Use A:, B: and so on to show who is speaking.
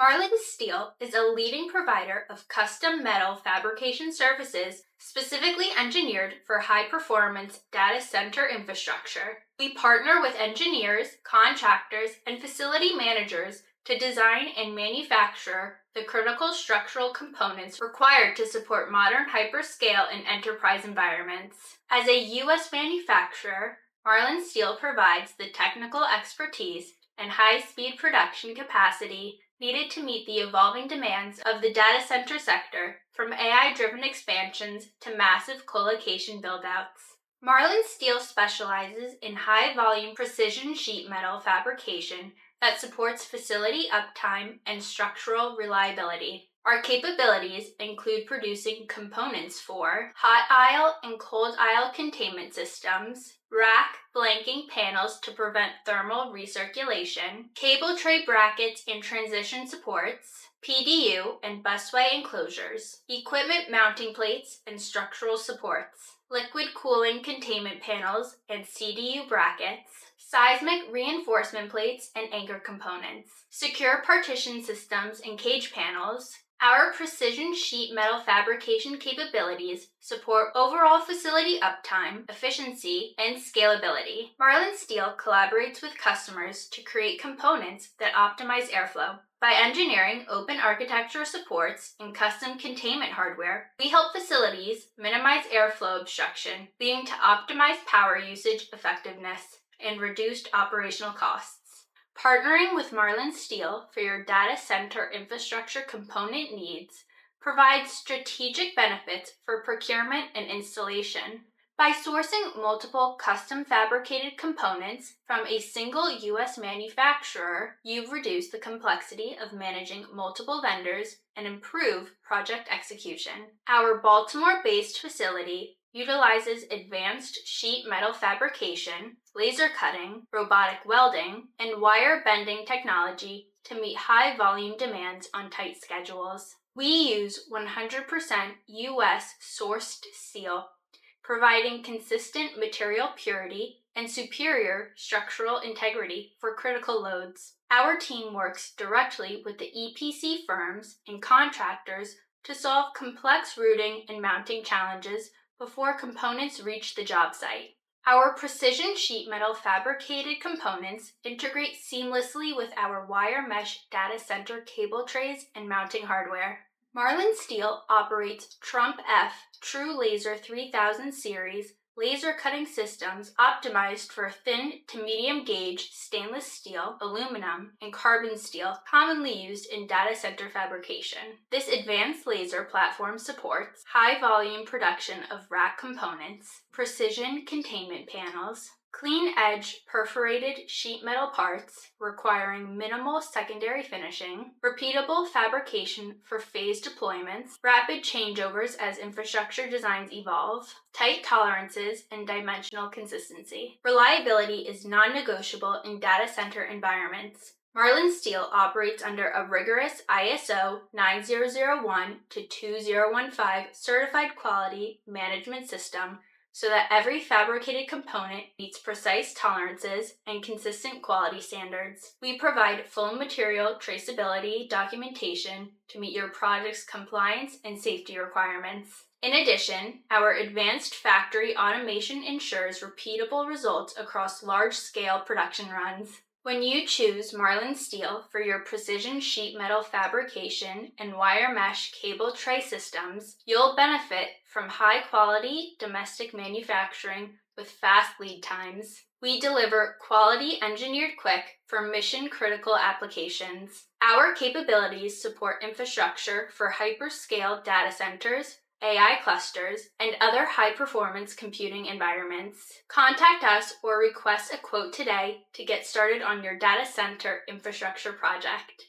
A: Marlin Steel is a leading provider of custom metal fabrication services specifically engineered for high-performance data center infrastructure. We partner with engineers, contractors, and facility managers to design and manufacture the critical structural components required to support modern hyperscale and enterprise environments. As a U.S. manufacturer, Marlin Steel provides the technical expertise and high-speed production capacity needed to meet the evolving demands of the data center sector, from AI-driven expansions to massive colocation build-outs. Marlin Steel specializes in high-volume precision sheet metal fabrication that supports facility uptime and structural reliability. Our capabilities include producing components for hot aisle and cold aisle containment systems, rack blanking panels to prevent thermal recirculation, cable tray brackets and transition supports, PDU and busway enclosures, equipment mounting plates and structural supports, liquid cooling containment panels and CDU brackets, seismic reinforcement plates and anchor components, secure partition systems and cage panels. Our precision sheet metal fabrication capabilities support overall facility uptime, efficiency, and scalability. Marlin Steel collaborates with customers to create components that optimize airflow. By engineering open architecture supports and custom containment hardware, we help facilities minimize airflow obstruction, leading to optimized power usage effectiveness and reduced operational costs. Partnering with Marlin Steel for your data center infrastructure component needs provides strategic benefits for procurement and installation. By sourcing multiple custom fabricated components from a single U.S. manufacturer, you reduce the complexity of managing multiple vendors and improve project execution. Our Baltimore-based facility utilizes advanced sheet metal fabrication, laser cutting, robotic welding, and wire bending technology to meet high volume demands on tight schedules. We use 100% U.S. sourced steel, providing consistent material purity and superior structural integrity for critical loads. Our team works directly with the EPC firms and contractors to solve complex routing and mounting challenges before components reach the job site. Our precision sheet metal fabricated components integrate seamlessly with our wire mesh data center cable trays and mounting hardware. Marlin Steel operates Trump F True Laser 3000 series laser cutting systems optimized for thin to medium gauge stainless steel, aluminum, and carbon steel commonly used in data center fabrication. This advanced laser platform supports high volume production of rack components, precision containment panels, clean edge perforated sheet metal parts requiring minimal secondary finishing, repeatable fabrication for phase deployments, rapid changeovers as infrastructure designs evolve, tight tolerances, and dimensional consistency. Reliability is non-negotiable in data center environments. Marlin Steel operates under a rigorous ISO 9001 to 2015 certified quality management system so that every fabricated component meets precise tolerances and consistent quality standards. We provide full material traceability documentation to meet your project's compliance and safety requirements. In addition, our advanced factory automation ensures repeatable results across large-scale production runs. When you choose Marlin Steel for your precision sheet metal fabrication and wire mesh cable tray systems, you'll benefit from high-quality domestic manufacturing with fast lead times. We deliver quality engineered quick for mission-critical applications. Our capabilities support infrastructure for hyperscale data centers, AI clusters, and other high-performance computing environments. Contact us or request a quote today to get started on your data center infrastructure project.